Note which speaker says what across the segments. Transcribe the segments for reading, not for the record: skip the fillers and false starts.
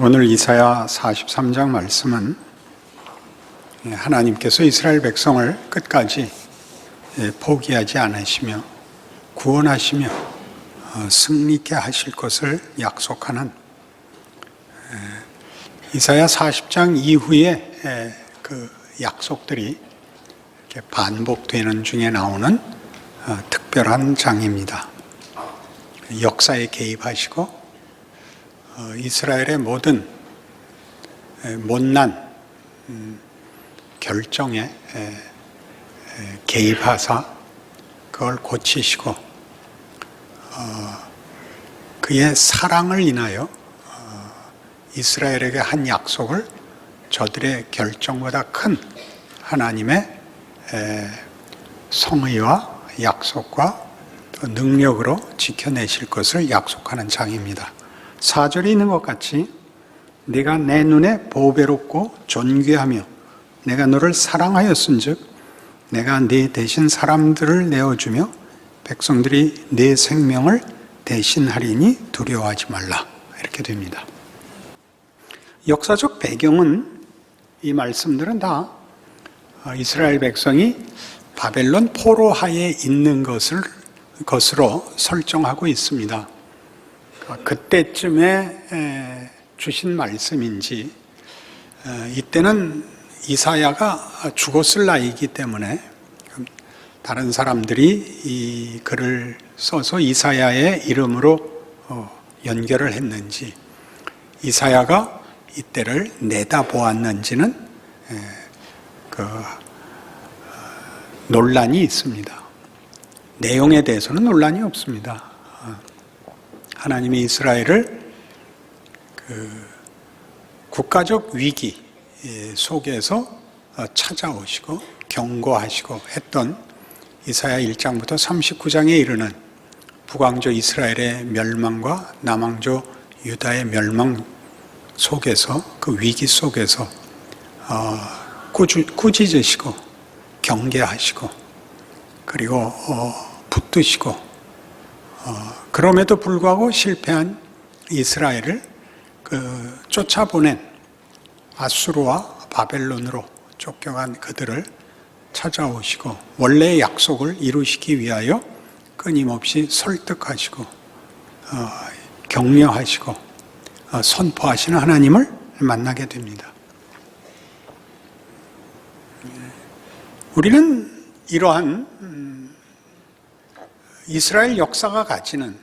Speaker 1: 오늘 이사야 43장 말씀은 하나님께서 이스라엘 백성을 끝까지 포기하지 않으시며 구원하시며 승리케 하실 것을 약속하는 이사야 40장 이후에 그 약속들이 이렇게 반복되는 중에 나오는 특별한 장입니다. 역사에 개입하시고 이스라엘의 모든 못난 결정에 개입하사 그걸 고치시고 그의 사랑을 인하여 이스라엘에게 한 약속을 저들의 결정보다 큰 하나님의 성의와 약속과 능력으로 지켜내실 것을 약속하는 장입니다. 4절에 있는 것 같이 네가 내 눈에 보배롭고 존귀하며 내가 너를 사랑하였은즉 내가 네 대신 사람들을 내어주며 백성들이 네 생명을 대신하리니 두려워하지 말라, 이렇게 됩니다. 역사적 배경은 이 말씀들은 다 이스라엘 백성이 바벨론 포로하에 있는 것으로 설정하고 있습니다. 그때쯤에 주신 말씀인지, 이때는 이사야가 죽었을 나이이기 때문에 다른 사람들이 이 글을 써서 이사야의 이름으로 연결을 했는지, 이사야가 이때를 내다보았는지는 논란이 있습니다. 내용에 대해서는 논란이 없습니다. 하나님이 이스라엘을 국가적 위기 속에서 찾아오시고 경고하시고 했던 이사야 1장부터 39장에 이르는 북왕조 이스라엘의 멸망과 남왕조 유다의 멸망 속에서, 그 위기 속에서 꾸짖으시고 경계하시고 그리고 붙드시고 그럼에도 불구하고 실패한 이스라엘을 쫓아보낸 아수르와 바벨론으로 쫓겨간 그들을 찾아오시고 원래의 약속을 이루시기 위하여 끊임없이 설득하시고 격려하시고 선포하시는 하나님을 만나게 됩니다. 우리는 이러한 이스라엘 역사가 가지는,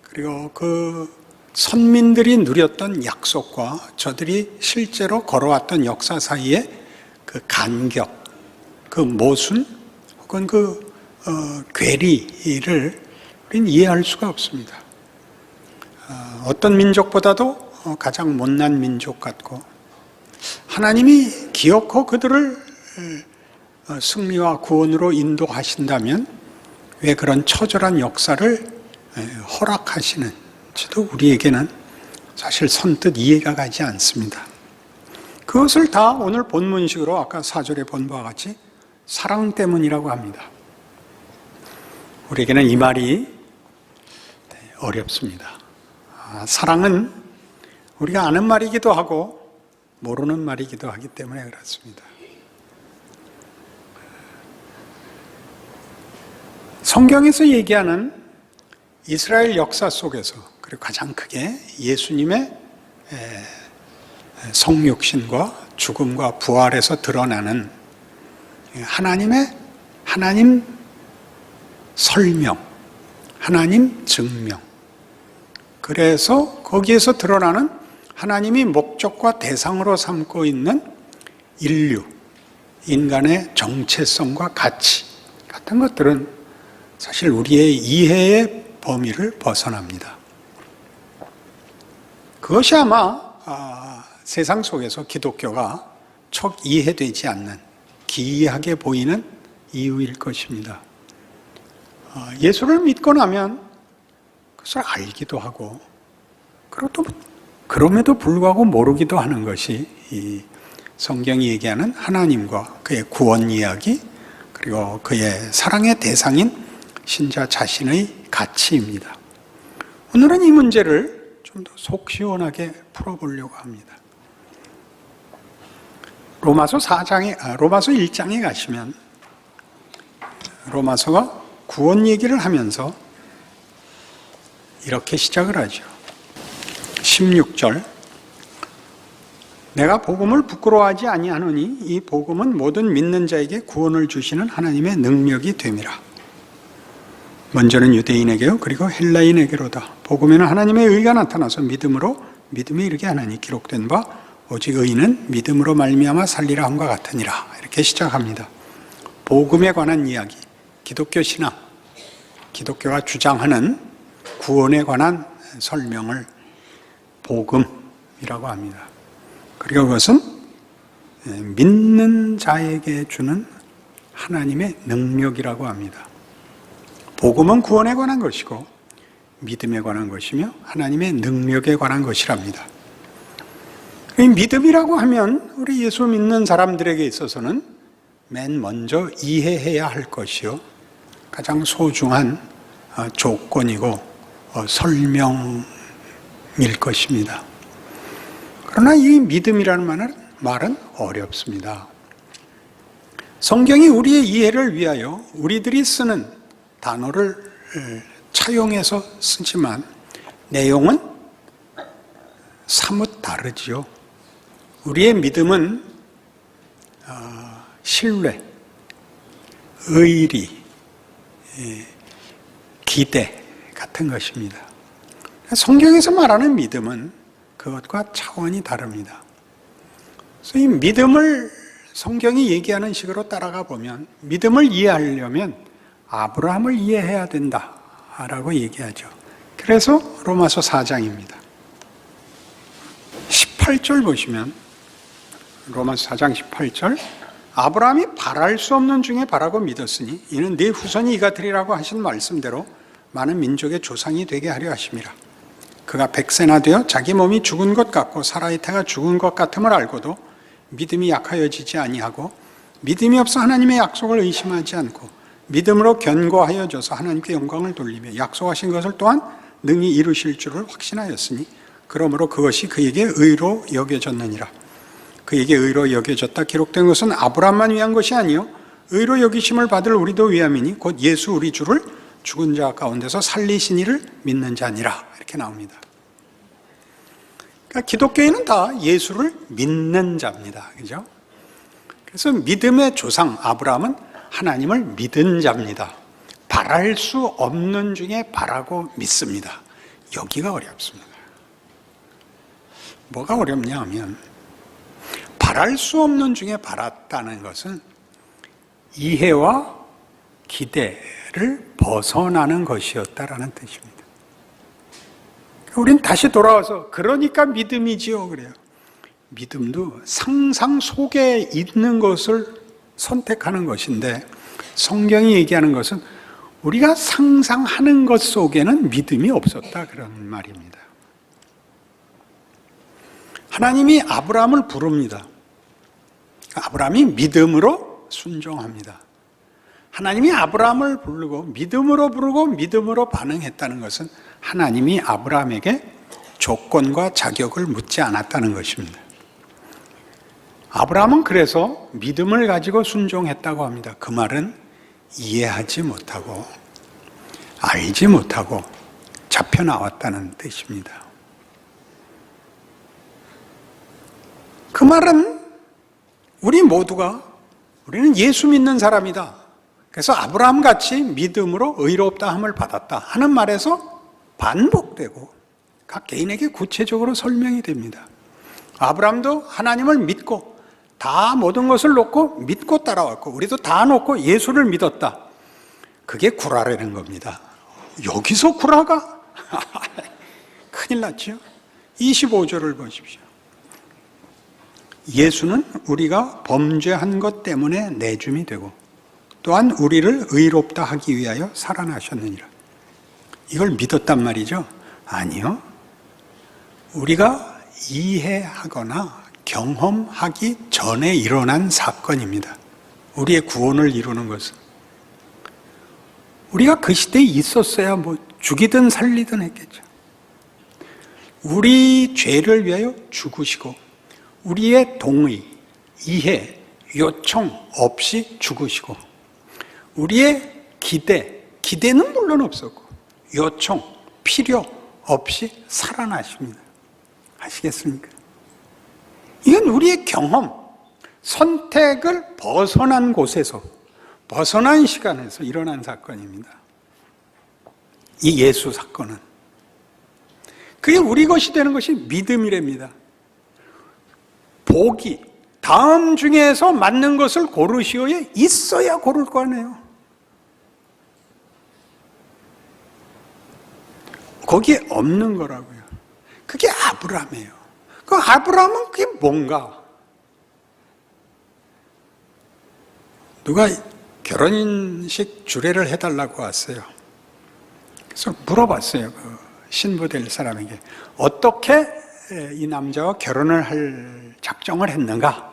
Speaker 1: 그리고 그 선민들이 누렸던 약속과 저들이 실제로 걸어왔던 역사 사이의 그 간격, 그 모순 혹은 그 괴리를 우리는 이해할 수가 없습니다. 어떤 민족보다도 가장 못난 민족 같고 하나님이 기어코 그들을 승리와 구원으로 인도하신다면 왜 그런 처절한 역사를 허락하시는지도 우리에게는 사실 선뜻 이해가 가지 않습니다. 그것을 다 오늘 본문식으로 아까 4절에 본 바와 같이 사랑 때문이라고 합니다. 우리에게는 이 말이 어렵습니다. 사랑은 우리가 아는 말이기도 하고 모르는 말이기도 하기 때문에 그렇습니다. 성경에서 얘기하는 이스라엘 역사 속에서, 그리고 가장 크게 예수님의 성육신과 죽음과 부활에서 드러나는 하나님 설명, 하나님 증명, 그래서 거기에서 드러나는 하나님이 목적과 대상으로 삼고 있는 인류, 인간의 정체성과 가치 같은 것들은 사실 우리의 이해의 범위를 벗어납니다. 그것이 아마 세상 속에서 기독교가 척 이해되지 않는, 기이하게 보이는 이유일 것입니다. 예수를 믿고 나면 그것을 알기도 하고, 그럼에도 불구하고 모르기도 하는 것이 이 성경이 얘기하는 하나님과 그의 구원 이야기, 그리고 그의 사랑의 대상인 신자 자신의 가치입니다. 오늘은 이 문제를 좀 더 속 시원하게 풀어보려고 합니다. 로마서 1장에 가시면 로마서가 구원 얘기를 하면서 이렇게 시작을 하죠. 16절, 내가 복음을 부끄러워하지 아니하노니 이 복음은 모든 믿는 자에게 구원을 주시는 하나님의 능력이 됨이라. 먼저는 유대인에게요 그리고 헬라인에게로다. 복음에는 하나님의 의가 나타나서 믿음에 이르게 하나니 기록된 바 오직 의인은 믿음으로 말미암아 살리라 함과 같으니라. 이렇게 시작합니다. 복음에 관한 이야기, 기독교 신앙, 기독교가 주장하는 구원에 관한 설명을 복음이라고 합니다. 그리고 그것은 믿는 자에게 주는 하나님의 능력이라고 합니다. 복음은 구원에 관한 것이고 믿음에 관한 것이며 하나님의 능력에 관한 것이랍니다. 이 믿음이라고 하면 우리 예수 믿는 사람들에게 있어서는 맨 먼저 이해해야 할 것이요 가장 소중한 조건이고 설명일 것입니다. 그러나 이 믿음이라는 말은 어렵습니다. 성경이 우리의 이해를 위하여 우리들이 쓰는 단어를 차용해서 쓰지만 내용은 사뭇 다르지요. 우리의 믿음은 신뢰, 의리, 기대 같은 것입니다. 성경에서 말하는 믿음은 그것과 차원이 다릅니다. 그래서 이 믿음을 성경이 얘기하는 식으로 따라가 보면 믿음을 이해하려면 아브라함을 이해해야 된다라고 얘기하죠. 그래서 로마서 4장입니다. 18절 보시면 로마서 4장 18절, 아브라함이 바랄 수 없는 중에 바라고 믿었으니 이는 네 후손이 이가 되리라고 하신 말씀대로 많은 민족의 조상이 되게 하려 하심이라. 그가 100세나 되어 자기 몸이 죽은 것 같고 사라의 태가 죽은 것 같음을 알고도 믿음이 약하여지지 아니하고 믿음이 없어 하나님의 약속을 의심하지 않고 믿음으로 견고하여 져서 하나님께 영광을 돌리며 약속하신 것을 또한 능히 이루실 줄을 확신하였으니 그러므로 그것이 그에게 의로 여겨졌느니라. 그에게 의로 여겨졌다 기록된 것은 아브라함만 위한 것이 아니요 의로 여기심을 받을 우리도 위함이니 곧 예수 우리 주를 죽은 자 가운데서 살리신 이를 믿는 자니라. 이렇게 나옵니다. 그러니까 기독교인은 다 예수를 믿는 자입니다. 그죠? 그래서 믿음의 조상 아브라함은 하나님을 믿은 자입니다. 바랄 수 없는 중에 바라고 믿습니다. 여기가 어렵습니다. 뭐가 어렵냐 하면 바랄 수 없는 중에 바랐다는 것은 이해와 기대를 벗어나는 것이었다라는 뜻입니다. 우린 다시 돌아와서 그러니까 믿음이지요 그래요. 믿음도 상상 속에 있는 것을 선택하는 것인데 성경이 얘기하는 것은 우리가 상상하는 것 속에는 믿음이 없었다 그런 말입니다. 하나님이 아브라함을 부릅니다. 아브라함이 믿음으로 순종합니다. 하나님이 아브라함을 부르고 믿음으로 부르고 믿음으로 반응했다는 것은 하나님이 아브라함에게 조건과 자격을 묻지 않았다는 것입니다. 아브라함은 그래서 믿음을 가지고 순종했다고 합니다. 그 말은 이해하지 못하고 알지 못하고 잡혀 나왔다는 뜻입니다. 그 말은 우리는 예수 믿는 사람이다. 그래서 아브라함 같이 믿음으로 의롭다 함을 받았다 하는 말에서 반복되고 각 개인에게 구체적으로 설명이 됩니다. 아브라함도 하나님을 믿고 다 모든 것을 놓고 믿고 따라왔고 우리도 다 놓고 예수를 믿었다. 그게 구라라는 겁니다. 여기서 구라가? 큰일 났죠. 25절을 보십시오. 예수는 우리가 범죄한 것 때문에 내줌이 되고 또한 우리를 의롭다 하기 위하여 살아나셨느니라. 이걸 믿었단 말이죠? 아니요. 우리가 이해하거나 경험하기 전에 일어난 사건입니다. 우리의 구원을 이루는 것은. 우리가 그 시대에 있었어야 죽이든 살리든 했겠죠. 우리 죄를 위하여 죽으시고 우리의 동의, 이해, 요청 없이 죽으시고 우리의 기대는 물론 없었고 요청, 필요 없이 살아나십니다. 아시겠습니까? 이건 우리의 경험, 선택을 벗어난 곳에서, 벗어난 시간에서 일어난 사건입니다. 이 예수 사건은. 그게 우리 것이 되는 것이 믿음이랍니다. 복이 다음 중에서 맞는 것을 고르시오에 있어야 고를 거 아니에요. 거기에 없는 거라고요. 그게 아브라함이에요. 그 아브라함은 그게 뭔가? 누가 결혼식 주례를 해달라고 왔어요. 그래서 물어봤어요. 그 신부 될 사람에게. 어떻게 이 남자와 결혼을 할 작정을 했는가?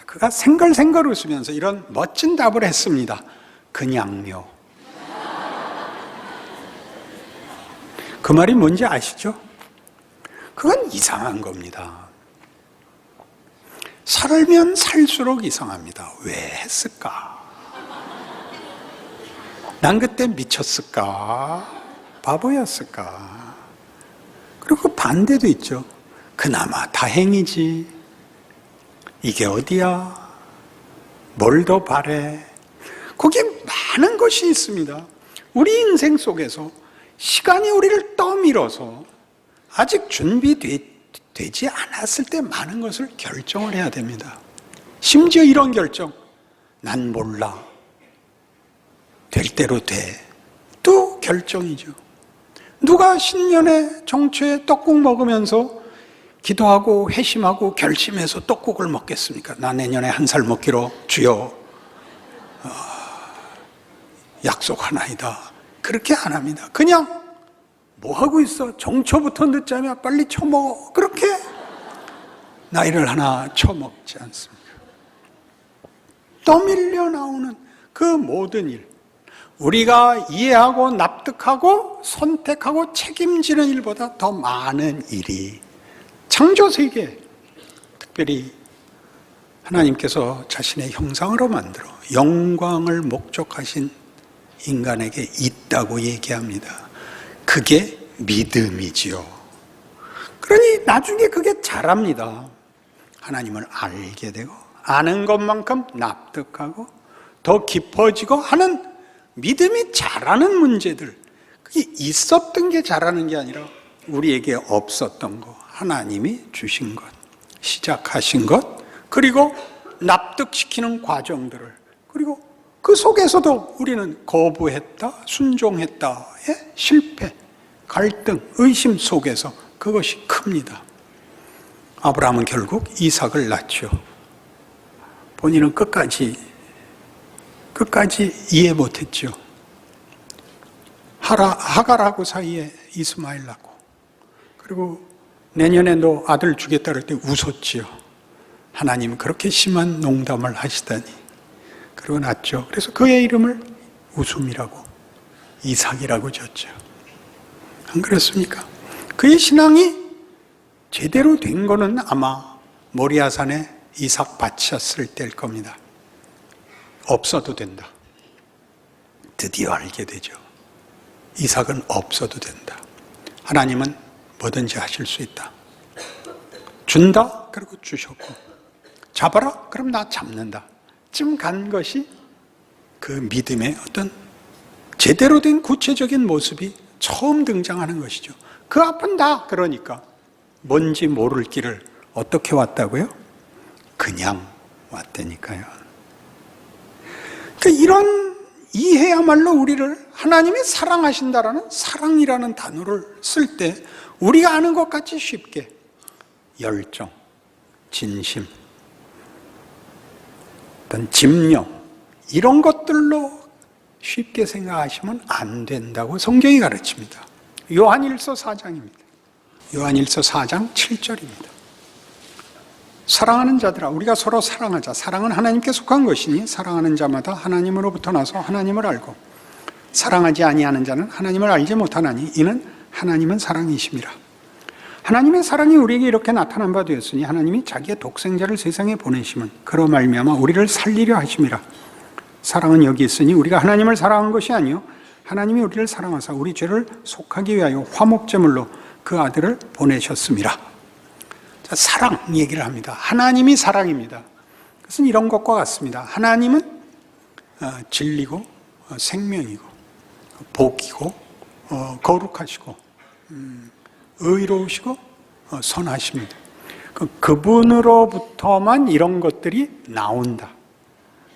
Speaker 1: 그가 생글생글 웃으면서 이런 멋진 답을 했습니다. 그냥요. 그 말이 뭔지 아시죠? 그건 이상한 겁니다. 살면 살수록 이상합니다. 왜 했을까? 난 그때 미쳤을까? 바보였을까? 그리고 그 반대도 있죠. 그나마 다행이지. 이게 어디야? 뭘 더 바래? 거기에 많은 것이 있습니다. 우리 인생 속에서 시간이 우리를 떠밀어서 아직 준비되지 않았을 때 많은 것을 결정을 해야 됩니다. 심지어 이런 결정, 난 몰라. 될 대로 돼. 또 결정이죠. 누가 신년에 정초에 떡국 먹으면서 기도하고 회심하고 결심해서 떡국을 먹겠습니까? 나 내년에 1살 먹기로 주여 약속하나이다. 그렇게 안 합니다. 그냥 뭐 하고 있어? 정초부터 늦자면 빨리 처먹어. 그렇게 나이를 하나 처먹지 않습니까? 떠밀려 나오는 그 모든 일, 우리가 이해하고 납득하고 선택하고 책임지는 일보다 더 많은 일이 창조세계, 특별히 하나님께서 자신의 형상으로 만들어 영광을 목적하신 인간에게 있다고 얘기합니다. 그게 믿음이지요. 그러니 나중에 그게 자랍니다. 하나님을 알게 되고 아는 것만큼 납득하고 더 깊어지고 하는 믿음이 자라는 문제들, 그게 있었던 게 자라는 게 아니라 우리에게 없었던 거, 하나님이 주신 것, 시작하신 것, 그리고 납득시키는 과정들을, 그리고 그 속에서도 우리는 거부했다, 순종했다의 실패, 갈등, 의심 속에서 그것이 큽니다. 아브라함은 결국 이삭을 낳죠. 본인은 끝까지 이해 못했죠. 하갈하고 사이에 이스마엘 낳고, 그리고 내년에 너 아들 주겠다 그럴 때 웃었지요. 하나님 그렇게 심한 농담을 하시다니. 그리고 낳죠. 그래서 그의 이름을 웃음이라고, 이삭이라고 졌죠. 안 그렇습니까? 그의 신앙이 제대로 된 거는 아마 모리아산에 이삭 바쳤을 때일 겁니다. 없어도 된다. 드디어 알게 되죠. 이삭은 없어도 된다. 하나님은 뭐든지 하실 수 있다. 준다? 그리고 주셨고, 잡아라? 그럼 나 잡는다. 쯤 간 것이 그 믿음의 어떤 제대로 된 구체적인 모습이 처음 등장하는 것이죠. 그 앞은 다 그러니까 뭔지 모를 길을 어떻게 왔다고요? 그냥 왔다니까요. 그러니까 이런 이해야말로 우리를 하나님이 사랑하신다라는 사랑이라는 단어를 쓸 때 우리가 아는 것 같이 쉽게 열정, 진심, 어떤 집념, 이런 것들로 쉽게 생각하시면 안 된다고 성경이 가르칩니다. 요한일서 4장입니다. 요한일서 4장 7절입니다. 사랑하는 자들아, 우리가 서로 사랑하자. 사랑은 하나님께 속한 것이니 사랑하는 자마다 하나님으로부터 나서 하나님을 알고 사랑하지 아니하는 자는 하나님을 알지 못하나니 이는 하나님은 사랑이심이라. 하나님의 사랑이 우리에게 이렇게 나타난 바 되었으니 하나님이 자기의 독생자를 세상에 보내심은 그로 말미암아 우리를 살리려 하심이라. 사랑은 여기 있으니 우리가 하나님을 사랑한 것이 아니요 하나님이 우리를 사랑하사 우리 죄를 속하기 위하여 화목제물로 그 아들을 보내셨음이라. 자, 사랑 얘기를 합니다. 하나님이 사랑입니다. 그것은 이런 것과 같습니다. 하나님은 진리고 생명이고 복이고 거룩하시고 의로우시고 선하십니다. 그분으로부터만 이런 것들이 나온다.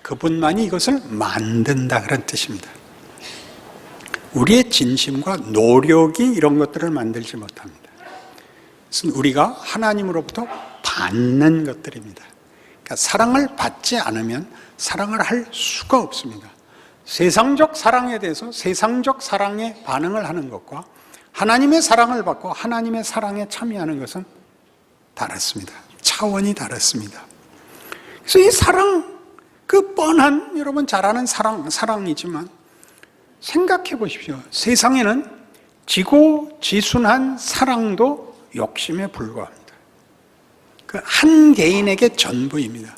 Speaker 1: 그분만이 이것을 만든다 그런 뜻입니다. 우리의 진심과 노력이 이런 것들을 만들지 못합니다. 그것은 우리가 하나님으로부터 받는 것들입니다. 그러니까 사랑을 받지 않으면 사랑을 할 수가 없습니다. 세상적 사랑에 대해서 세상적 사랑에 반응을 하는 것과 하나님의 사랑을 받고 하나님의 사랑에 참여하는 것은 다릅니다. 차원이 다릅니다. 그래서 이 사랑, 그 뻔한 여러분 잘 아는 사랑이지만 생각해 보십시오. 세상에는 지고지순한 사랑도 욕심에 불과합니다. 그 한 개인에게 전부입니다.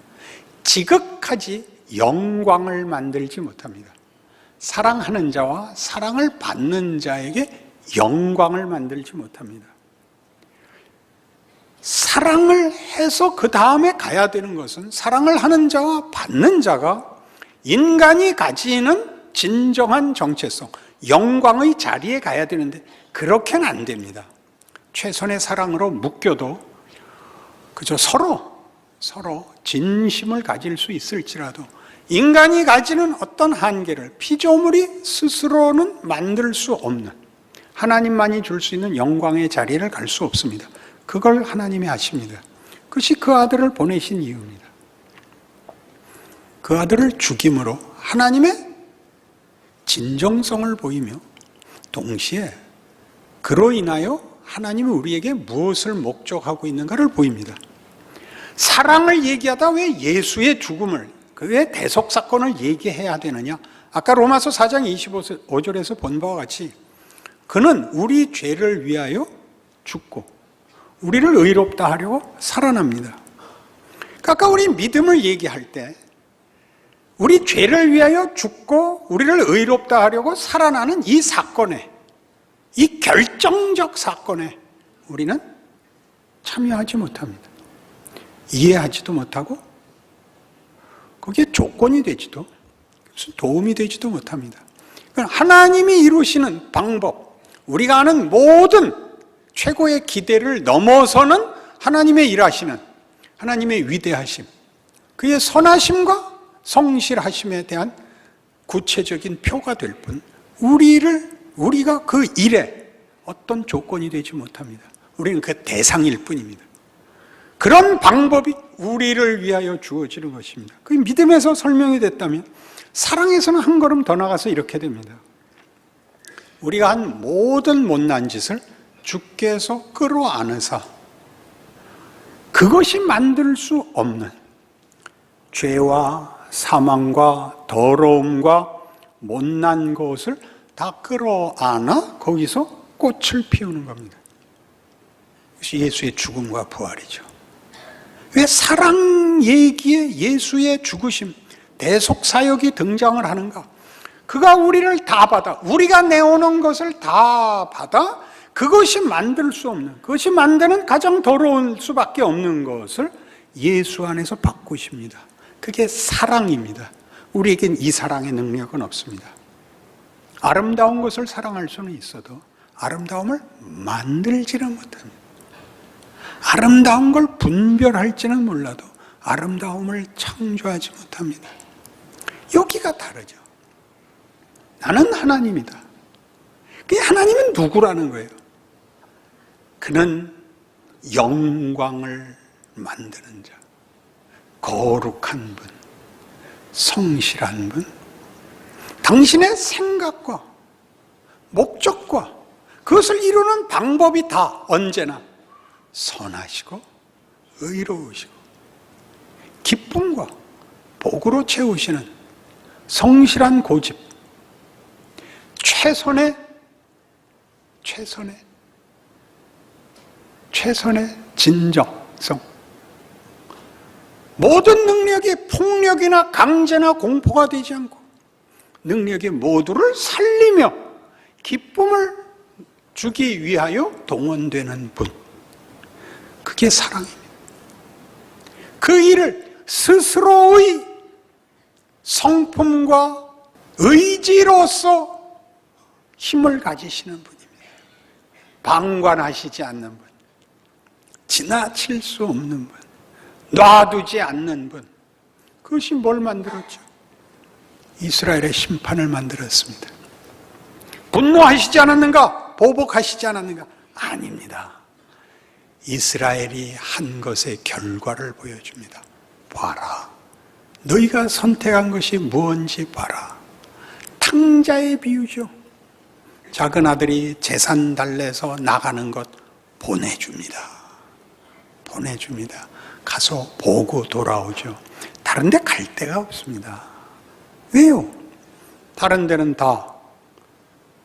Speaker 1: 지극하지 영광을 만들지 못합니다. 사랑하는 자와 사랑을 받는 자에게 영광을 만들지 못합니다. 사랑을 해서 그 다음에 가야 되는 것은 사랑을 하는 자와 받는 자가 인간이 가지는 진정한 정체성, 영광의 자리에 가야 되는데 그렇게는 안 됩니다. 최선의 사랑으로 묶여도 그저 서로 진심을 가질 수 있을지라도 인간이 가지는 어떤 한계를 피조물이 스스로는 만들 수 없는 하나님만이 줄 수 있는 영광의 자리를 갈 수 없습니다. 그걸 하나님이 아십니다. 그것이 그 아들을 보내신 이유입니다. 그 아들을 죽임으로 하나님의 진정성을 보이며 동시에 그로 인하여 하나님이 우리에게 무엇을 목적하고 있는가를 보입니다. 사랑을 얘기하다 왜 예수의 죽음을, 왜 대속사건을 얘기해야 되느냐? 아까 로마서 4장 25절에서 본 바와 같이 그는 우리 죄를 위하여 죽고 우리를 의롭다 하려고 살아납니다. 아까 우리 믿음을 얘기할 때 우리 죄를 위하여 죽고 우리를 의롭다 하려고 살아나는 이 사건에, 이 결정적 사건에 우리는 참여하지 못합니다. 이해하지도 못하고 거기에 조건이 되지도 도움이 되지도 못합니다. 하나님이 이루시는 방법, 우리가 아는 모든 최고의 기대를 넘어서는 하나님의 일하시는 하나님의 위대하심, 그의 선하심과 성실하심에 대한 구체적인 표가 될 뿐 우리가 그 일에 어떤 조건이 되지 못합니다. 우리는 그 대상일 뿐입니다. 그런 방법이 우리를 위하여 주어지는 것입니다. 그 믿음에서 설명이 됐다면 사랑에서는 한 걸음 더 나가서 이렇게 됩니다. 우리가 한 모든 못난 짓을 주께서 끌어안으사 그것이 만들 수 없는 죄와 사망과 더러움과 못난 것을 다 끌어안아 거기서 꽃을 피우는 겁니다. 그것이 예수의 죽음과 부활이죠. 왜 사랑 얘기에 예수의 죽으심, 대속사역이 등장을 하는가? 그가 우리를 다 받아, 우리가 내오는 것을 다 받아 그것이 만들 수 없는, 그것이 만드는 가장 더러운 수밖에 없는 것을 예수 안에서 바꾸십니다. 그게 사랑입니다. 우리에겐 이 사랑의 능력은 없습니다. 아름다운 것을 사랑할 수는 있어도 아름다움을 만들지는 못합니다. 아름다운 걸 분별할지는 몰라도 아름다움을 창조하지 못합니다. 여기가 다르죠. 나는 하나님이다. 그 하나님은 누구라는 거예요? 그는 영광을 만드는 자, 거룩한 분, 성실한 분, 당신의 생각과 목적과 그것을 이루는 방법이 다 언제나 선하시고 의로우시고 기쁨과 복으로 채우시는 성실한 고집, 최선의 진정성. 모든 능력이 폭력이나 강제나 공포가 되지 않고 능력이 모두를 살리며 기쁨을 주기 위하여 동원되는 분. 그게 사랑입니다. 그 일을 스스로의 성품과 의지로서 힘을 가지시는 분입니다. 방관하시지 않는 분, 지나칠 수 없는 분, 놔두지 않는 분. 그것이 뭘 만들었죠? 이스라엘의 심판을 만들었습니다. 분노하시지 않았는가? 보복하시지 않았는가? 아닙니다. 이스라엘이 한 것의 결과를 보여줍니다. 봐라. 너희가 선택한 것이 무엇인지 봐라. 탕자의 비유죠. 작은 아들이 재산 달래서 나가는 것 보내줍니다. 보내줍니다. 가서 보고 돌아오죠. 다른 데 갈 데가 없습니다. 왜요? 다른 데는 다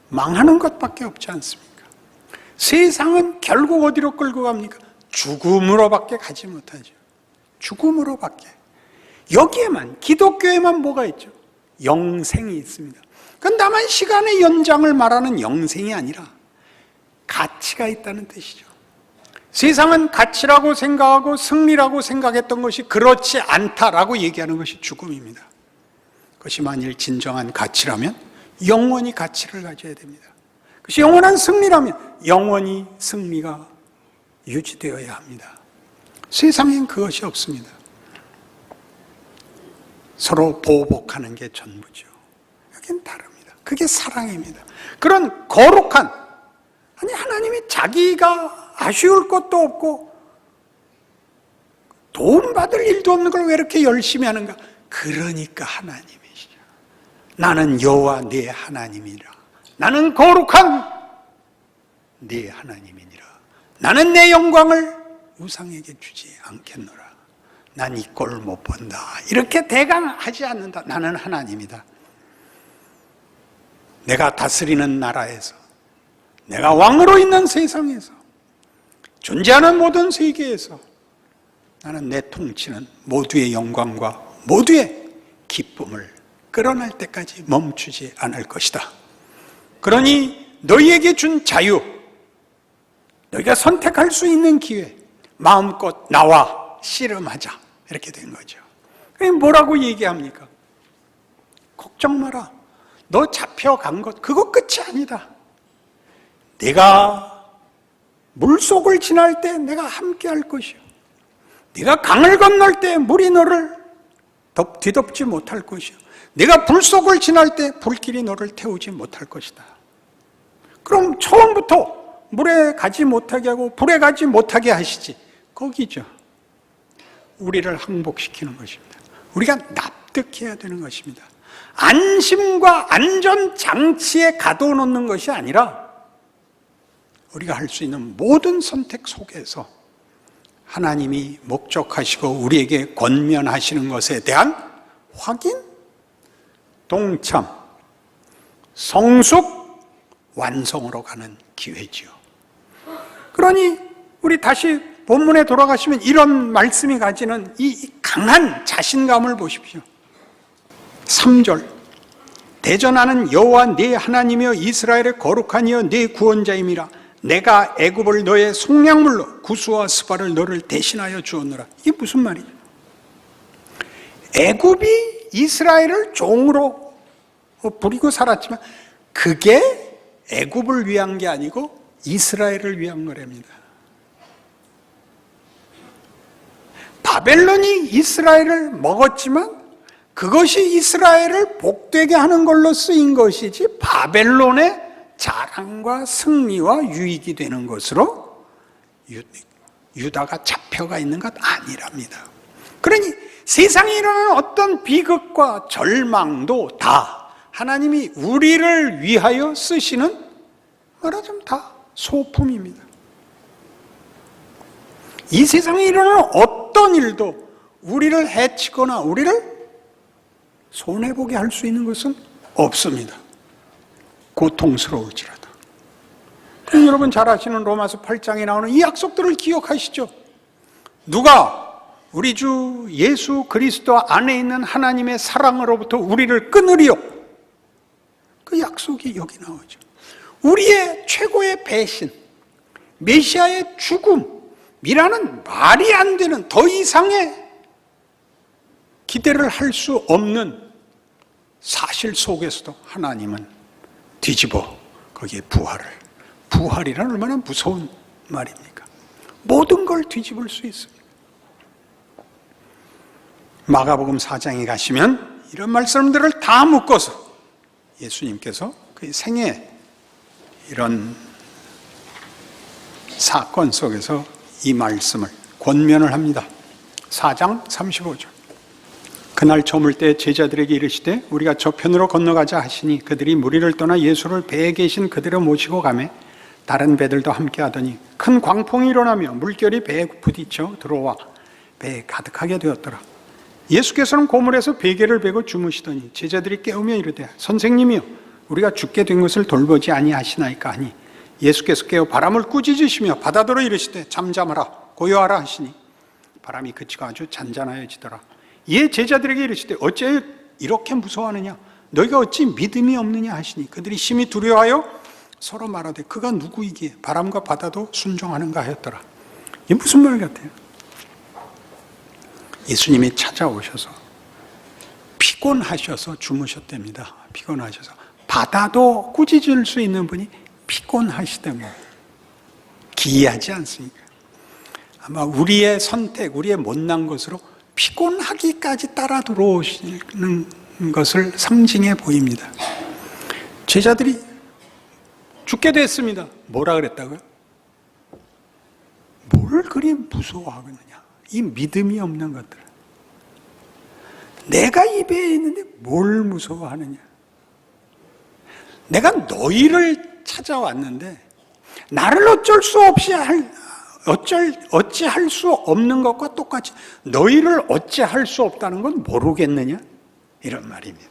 Speaker 1: 망하는 것밖에 없지 않습니까? 세상은 결국 어디로 끌고 갑니까? 죽음으로밖에 가지 못하죠. 죽음으로밖에. 여기에만, 기독교에만 뭐가 있죠? 영생이 있습니다. 그건 다만 시간의 연장을 말하는 영생이 아니라 가치가 있다는 뜻이죠. 세상은 가치라고 생각하고 승리라고 생각했던 것이 그렇지 않다라고 얘기하는 것이 죽음입니다. 그것이 만일 진정한 가치라면 영원히 가치를 가져야 됩니다. 그것이 영원한 승리라면 영원히 승리가 유지되어야 합니다. 세상엔 그것이 없습니다. 서로 보복하는 게 전부죠. 여긴 다릅니다. 그게 사랑입니다. 그런 거룩한, 아니 하나님이 자기가 아쉬울 것도 없고 도움받을 일도 없는 걸 왜 이렇게 열심히 하는가? 그러니까 하나님이시죠. 나는 여호와 네 하나님이라. 나는 거룩한 네 하나님이니라. 나는 내 영광을 우상에게 주지 않겠노라. 난 이 꼴을 못 본다. 이렇게 대강하지 않는다. 나는 하나님이다. 내가 다스리는 나라에서, 내가 왕으로 있는 세상에서, 존재하는 모든 세계에서 나는 내 통치는 모두의 영광과 모두의 기쁨을 끌어낼 때까지 멈추지 않을 것이다. 그러니 너희에게 준 자유, 너희가 선택할 수 있는 기회, 마음껏 나와 씨름하자. 이렇게 된 거죠. 뭐라고 얘기합니까? 걱정 마라. 너 잡혀간 것, 그거 끝이 아니다. 네가 물속을 지날 때 내가 함께 할 것이요. 네가 강을 건널 때 물이 너를 뒤덮지 못할 것이요. 네가 불속을 지날 때 불길이 너를 태우지 못할 것이다. 그럼 처음부터 물에 가지 못하게 하고 불에 가지 못하게 하시지. 거기죠. 우리를 항복시키는 것입니다. 우리가 납득해야 되는 것입니다. 안심과 안전장치에 가둬놓는 것이 아니라 우리가 할 수 있는 모든 선택 속에서 하나님이 목적하시고 우리에게 권면하시는 것에 대한 확인, 동참, 성숙, 완성으로 가는 기회지요. 그러니 우리 다시 본문에 돌아가시면 이런 말씀이 가지는 이 강한 자신감을 보십시오. 3절, 대전하는 여호와 네 하나님이여 이스라엘의 거룩한 이여 네 구원자임이라. 내가 애굽을 너의 속량물로 구스와 스바를 너를 대신하여 주었노라. 이게 무슨 말이죠? 애굽이 이스라엘을 종으로 부리고 살았지만 그게 애굽을 위한 게 아니고 이스라엘을 위한 거랍니다. 바벨론이 이스라엘을 먹었지만 그것이 이스라엘을 복되게 하는 걸로 쓰인 것이지 바벨론의 자랑과 승리와 유익이 되는 것으로 유다가 잡혀가 있는 것 아니랍니다. 그러니 세상에 일어나는 어떤 비극과 절망도 다 하나님이 우리를 위하여 쓰시는, 말하자면 다 소품입니다. 이 세상에 일어나는 어떤 일도 우리를 해치거나 우리를 손해보게 할 수 있는 것은 없습니다. 고통스러울지라도. 여러분 잘 아시는 로마서 8장에 나오는 이 약속들을 기억하시죠? 누가 우리 주 예수 그리스도 안에 있는 하나님의 사랑으로부터 우리를 끊으리요? 그 약속이 여기 나오죠. 우리의 최고의 배신, 메시아의 죽음이라는 말이 안 되는, 더 이상의 기대를 할 수 없는 사실 속에서도 하나님은 뒤집어 거기에 부활이란 얼마나 무서운 말입니까? 모든 걸 뒤집을 수 있습니다. 마가복음 4장에 가시면 이런 말씀들을 다 묶어서 예수님께서 그 생애 이런 사건 속에서 이 말씀을 권면을 합니다. 4장 35절. 그날 저물 때 제자들에게 이르시되 우리가 저편으로 건너가자 하시니 그들이 무리를 떠나 예수를 배에 계신 그대로 모시고 가매 다른 배들도 함께 하더니 큰 광풍이 일어나며 물결이 배에 부딪혀 들어와 배에 가득하게 되었더라. 예수께서는 고물에서 베개를 베고 주무시더니 제자들이 깨우며 이르되 선생님이여 우리가 죽게 된 것을 돌보지 아니하시나이까 하니 예수께서 깨어 바람을 꾸짖으시며 바다더러 이르시되 잠잠하라 고요하라 하시니 바람이 그치고 아주 잔잔하여지더라. 이에 제자들에게 이르시되 어째 이렇게 무서워하느냐 너희가 어찌 믿음이 없느냐 하시니 그들이 심히 두려워하여 서로 말하되 그가 누구이기에 바람과 바다도 순종하는가 하였더라. 이게 무슨 말 같아요? 예수님이 찾아오셔서 피곤하셔서 주무셨답니다. 피곤하셔서 바다도 꾸짖을 수 있는 분이 피곤하시다면 기이하지 않습니까? 아마 우리의 선택, 우리의 못난 것으로 피곤하기까지 따라 들어오시는 것을 상징해 보입니다. 제자들이 죽게 됐습니다. 뭐라 그랬다고요? 뭘 그리 무서워하겠느냐? 이 믿음이 없는 것들. 내가 이 배에 있는데 뭘 무서워하느냐? 내가 너희를 찾아왔는데 나를 어찌할 수 없는 것과 똑같이 너희를 어찌할 수 없다는 건 모르겠느냐? 이런 말입니다.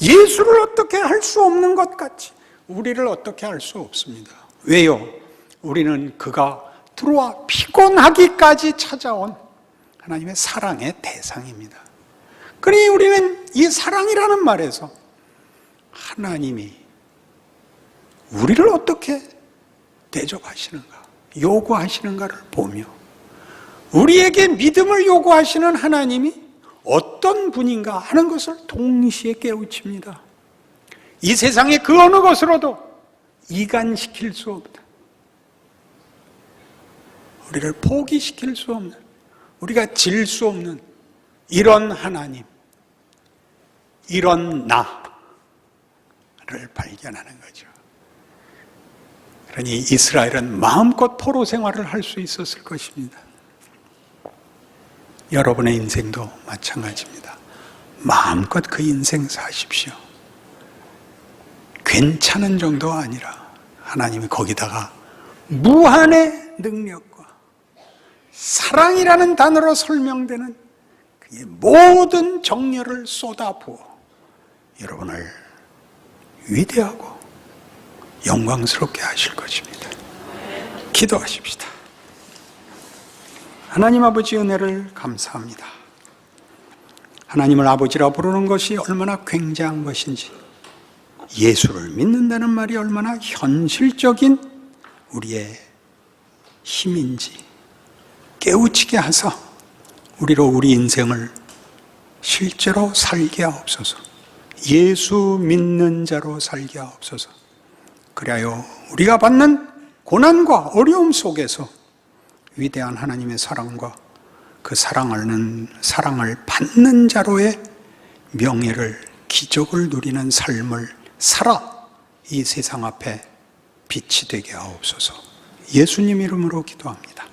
Speaker 1: 예수를 어떻게 할 수 없는 것 같이 우리를 어떻게 할 수 없습니다. 왜요? 우리는 그가 들어와 피곤하기까지 찾아온 하나님의 사랑의 대상입니다. 그러니 우리는 이 사랑이라는 말에서 하나님이 우리를 어떻게 대접하시는가, 요구하시는가를 보며 우리에게 믿음을 요구하시는 하나님이 어떤 분인가 하는 것을 동시에 깨우칩니다. 이 세상의 그 어느 것으로도 이간시킬 수 없다. 우리를 포기시킬 수 없는, 우리가 질 수 없는 이런 하나님, 이런 나를 발견하는 거죠. 그러니 이스라엘은 마음껏 포로 생활을 할 수 있었을 것입니다. 여러분의 인생도 마찬가지입니다. 마음껏 그 인생 사십시오. 괜찮은 정도가 아니라 하나님이 거기다가 무한의 능력과 사랑이라는 단어로 설명되는 그의 모든 정열을 쏟아부어 여러분을 위대하고 영광스럽게 하실 것입니다. 기도하십시다. 하나님 아버지 은혜를 감사합니다. 하나님을 아버지라 부르는 것이 얼마나 굉장한 것인지, 예수를 믿는다는 말이 얼마나 현실적인 우리의 힘인지 깨우치게 하사 우리로 우리 인생을 실제로 살게 하옵소서. 예수 믿는 자로 살게 하옵소서. 그리하여 우리가 받는 고난과 어려움 속에서 위대한 하나님의 사랑과 그 사랑을 받는 자로의 명예를, 기적을 누리는 삶을 살아 이 세상 앞에 빛이 되게 하옵소서. 예수님 이름으로 기도합니다.